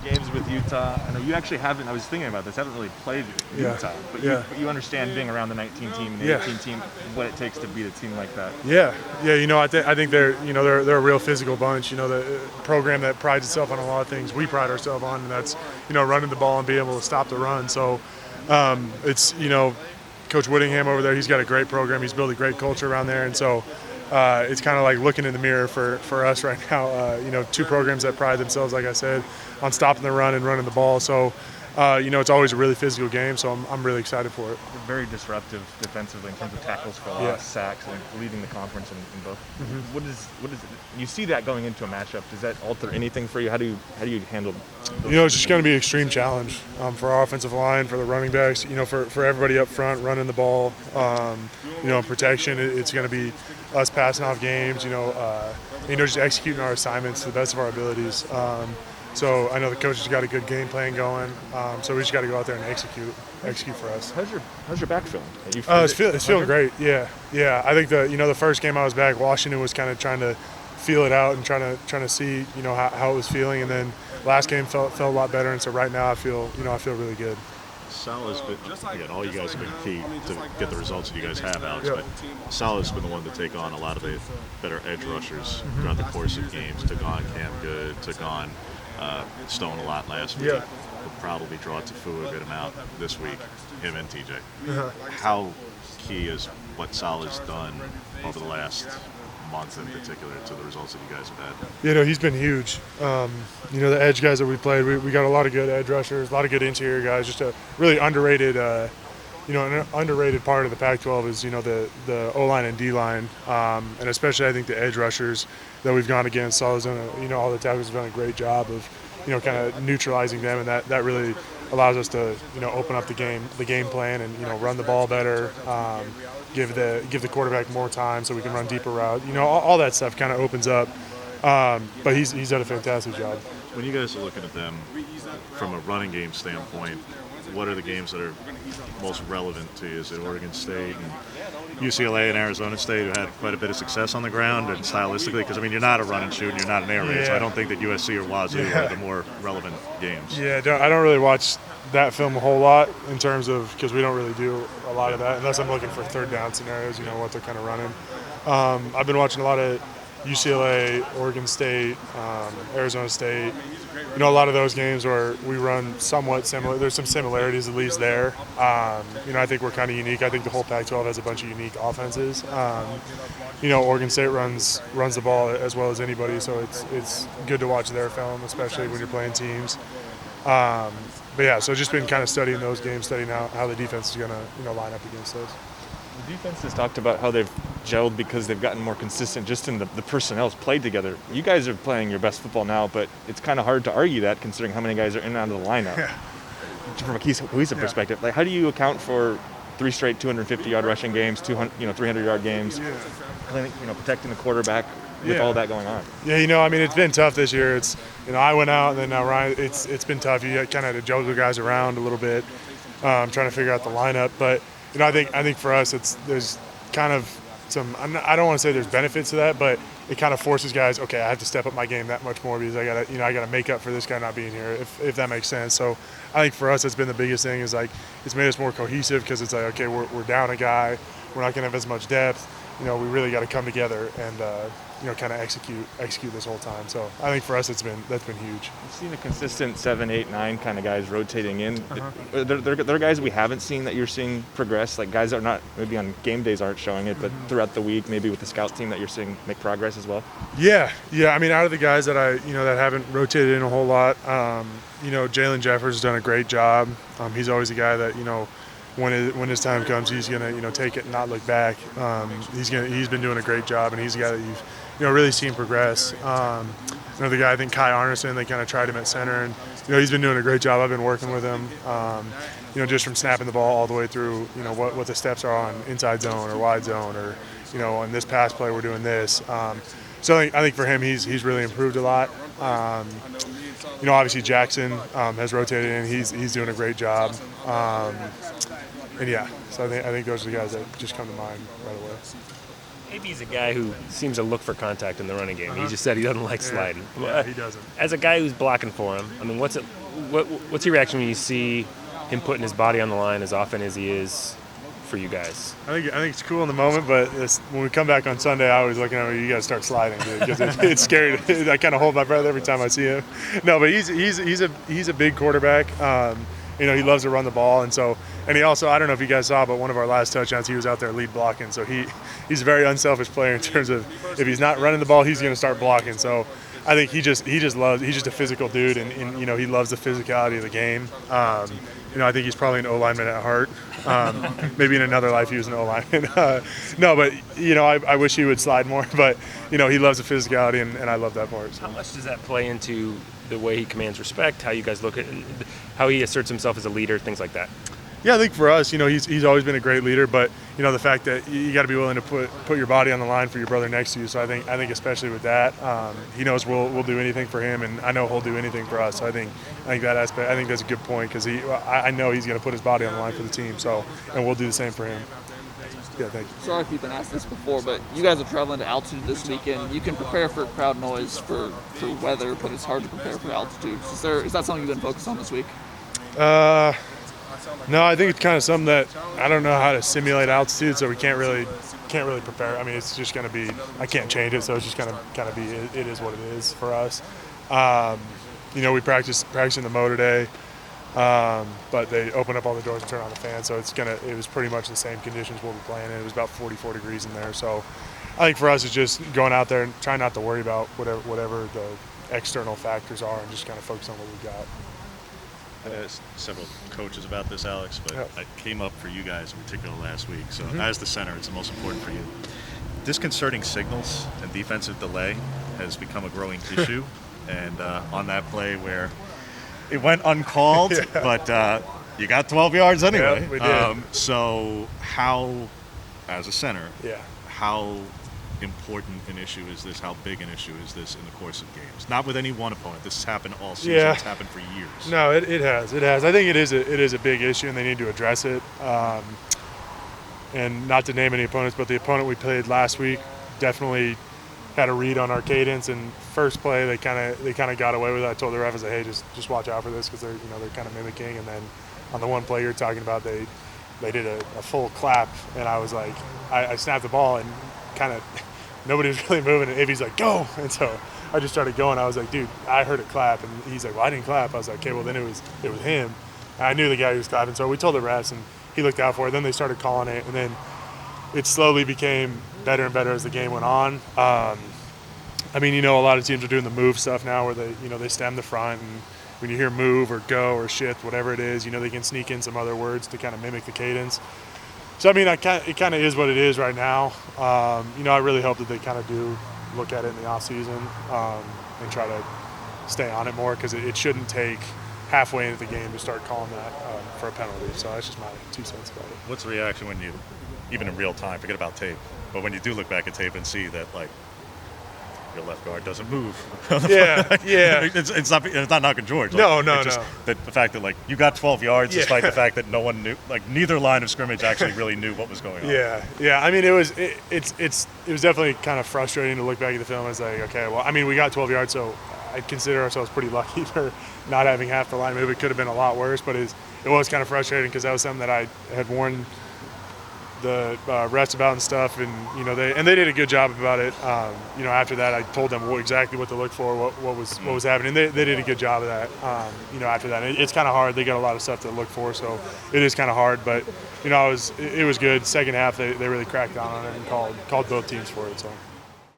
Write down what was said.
games with Utah. I know you actually haven't. I was thinking about this. Haven't really played Utah, but you understand being around the 19 team and the 18 team, what it takes to beat a team like that. Yeah. I think they're a real physical bunch. The program that prides itself on a lot of things we pride ourselves on, and that's running the ball and being able to stop the run. So it's Coach Whittingham over there. He's got a great program. He's built a great culture around there, and so. It's kind of like looking in the mirror for us right now. Two programs that pride themselves, like I said, on stopping the run and running the ball. So, it's always a really physical game. So I'm really excited for it. They're very disruptive defensively in terms of tackles for loss, sacks, and leading the conference in both. Mm-hmm. What is you see that going into a matchup? Does that alter anything for you? How do you handle? It's just going to be an extreme challenge for our offensive line, for the running backs. For everybody up front running the ball. Protection. It's going to be us passing off games, just executing our assignments to the best of our abilities. So I know the coach has got a good game plan going. So we just got to go out there and execute for us. How's your back feeling? It's feeling great. Yeah. I think the first game I was back, Washington was kind of trying to feel it out and trying to see how it was feeling, and then last game felt a lot better, and so right now I feel really good. Salah's been, again, all you guys have been key to get the results that you guys have, Alex, but Salah's been the one to take on a lot of the better edge rushers throughout the course of games. Took on Cam Good, took on Stone a lot last week. Will probably draw Tafu a good amount this week, him and TJ. How key is what Salah's done over the last month in particular to the results that you guys have had? He's been huge. The edge guys that we played, we got a lot of good edge rushers, a lot of good interior guys. Just a really underrated, an underrated part of the Pac-12 is the O-line and D-line, and especially I think the edge rushers that we've gone against. Salah's done all the tackles have done a great job of kind of neutralizing them, and that really allows us to open up the game plan and run the ball better. Give the quarterback more time so we can run deeper route. All that stuff kind of opens up. But he's done a fantastic job. When you guys are looking at them from a running game standpoint, what are the games that are most relevant to you? Is it Oregon State and UCLA and Arizona State, who had quite a bit of success on the ground and stylistically? Because, you're not a run and shoot and you're not an air raid, so I don't think that USC or Wazoo are the more relevant games. Yeah, I don't really watch that film a whole lot in terms of, because we don't really do a lot of that unless I'm looking for third down scenarios, what they're kind of running. I've been watching a lot of UCLA, Oregon State, Arizona State. A lot of those games where we run somewhat similar. There's some similarities at least there. I think we're kind of unique. I think the whole Pac-12 has a bunch of unique offenses. Oregon State runs the ball as well as anybody, so it's good to watch their film, especially when you're playing teams. But yeah, so just been kind of studying those games, studying how the defense is going to line up against those. The defense has talked about how they've gelled because they've gotten more consistent just in the personnel's played together. You guys are playing your best football now, but it's kind of hard to argue that considering how many guys are in and out of the lineup. Yeah. From a cohesive perspective, how do you account for 3 straight 250-yard rushing games, 300-yard games, protecting the quarterback with all that going on? Yeah, it's been tough this year. It's I went out and then now Ryan. It's been tough. You kind of had to juggle guys around a little bit, trying to figure out the lineup. But I think for us, there's kind of some. I don't want to say there's benefits to that, but it kind of forces guys. Okay, I have to step up my game that much more because I gotta make up for this guy not being here. If that makes sense. So I think for us, that's been the biggest thing. Is it's made us more cohesive because it's okay, we're down a guy. We're not gonna have as much depth. We really got to come together and kind of execute this whole time. So I think for us that's been huge. You've seen a consistent 7, 8, 9 kind of guys rotating in. There are guys we haven't seen that you're seeing progress, like guys that are not maybe on game days aren't showing it, but throughout the week, maybe with the scout team that you're seeing make progress as well. Yeah. Out of the guys that that haven't rotated in a whole lot, Jalen Jeffers has done a great job. He's always a guy that when his time comes, he's gonna take it and not look back. He's been doing a great job, and he's a guy that you've really seen progress. Another guy, I think Kai Arneson, they kind of tried him at center, and he's been doing a great job. I've been working with him, just from snapping the ball all the way through, what the steps are on inside zone or wide zone, or on this pass play we're doing this. So I think for him, he's really improved a lot. Obviously Jackson has rotated in. He's doing a great job. So I think those are the guys that just come to mind right away. AB's a guy who seems to look for contact in the running game. He just said he doesn't like sliding. Yeah, he doesn't. As a guy who's blocking for him, I mean, what's your reaction when you see him putting his body on the line as often as he is for you guys? I think it's cool in the moment, but when we come back on Sunday, I always look at him. You got to start sliding, dude, because it's scary. I kind of hold my breath every time I see him. No, but he's a big quarterback. He loves to run the ball, and he also, I don't know if you guys saw, but one of our last touchdowns, he was out there lead blocking. So he's a very unselfish player in terms of if he's not running the ball, he's going to start blocking. So I think he's just a physical dude, and he loves the physicality of the game. I think he's probably an O-lineman at heart. Maybe in another life he was an O-lineman. No, but I wish he would slide more. But he loves the physicality, and I love that part. So. How much does that play into the way he commands respect? How you guys look at how he asserts himself as a leader, things like that? Yeah, I think for us, he's always been a great leader, but the fact that you got to be willing to put your body on the line for your brother next to you. So I think especially with that, he knows we'll do anything for him, and I know he'll do anything for us. So I think that aspect, I think that's a good point because I know he's going to put his body on the line for the team. So and we'll do the same for him. Yeah, thank you. Sorry if you've been asked this before, but you guys are traveling to altitude this weekend. You can prepare for crowd noise for weather, but it's hard to prepare for altitude. Is that something you've been focused on this week? No, I think it's kind of something that I don't know how to simulate altitude, so we can't really prepare. I mean, it's just going to be, I can't change it, so it's just going to be, it is what it is for us. We practicing the motor today, but they open up all the doors and turn on the fan, so it was pretty much the same conditions we'll be playing in. It was about 44 degrees in there, so I think for us it's just going out there and trying not to worry about whatever the external factors are and just kind of focus on what we got. I asked several coaches about this, Alex, but Yeah. it came up for you guys in particular last week. So as the center, it's the most important for you. Disconcerting signals and defensive delay has become a growing issue. And on that play where it went uncalled, but you got 12 yards anyway. Yeah, we did. So how, as a center, Yeah. how important an issue is this? How big an issue is this in the course of games? Not with any one opponent. This has happened all season. Yeah. It's happened for years. No, it has. It has. I think it is a big issue, and they need to address it. And not to name any opponents, but the opponent we played last week definitely had a read on our cadence. And first play, they kind of got away with it. I told the ref, I said, hey, just watch out for this because they're kind of mimicking. And then on the one play you're talking about, they did a full clap, and I was like, I snapped the ball and kind of nobody was really moving, and Avi's like, go! And so I just started going. I was like, dude, I heard it clap, and he's like, well, I didn't clap. I was like, okay, well then it was him. And I knew the guy who was clapping, so we told the refs, and he looked out for it. Then they started calling it, and then it slowly became better and better as the game went on. A lot of teams are doing the move stuff now, where they stem the front, and when you hear move or go or shift, whatever it is, they can sneak in some other words to kind of mimic the cadence. So, it kind of is what it is right now. I really hope that they kind of do look at it in the off season and try to stay on it more, because it shouldn't take halfway into the game to start calling that for a penalty. So that's just my 2 cents about it. What's the reaction when you, even in real time, forget about tape, but when you do look back at tape and see that, like, your left guard doesn't move? Yeah. It's not knocking George. No. The fact that, like, you got 12 yards despite the fact that no one knew, like, neither line of scrimmage actually really knew what was going on. Yeah. It was definitely kind of frustrating to look back at the film and say, okay, well, we got 12 yards, so I'd consider ourselves pretty lucky for not having half the line move. It could have been a lot worse, but it was kind of frustrating because that was something that I had warned the refs about and stuff, and they did a good job about it. After that, I told them exactly what to look for, what was happening. They did a good job of that. After that, it's kind of hard. They got a lot of stuff to look for, so it is kind of hard. But it was good. Second half, they really cracked down on it and called both teams for it. So.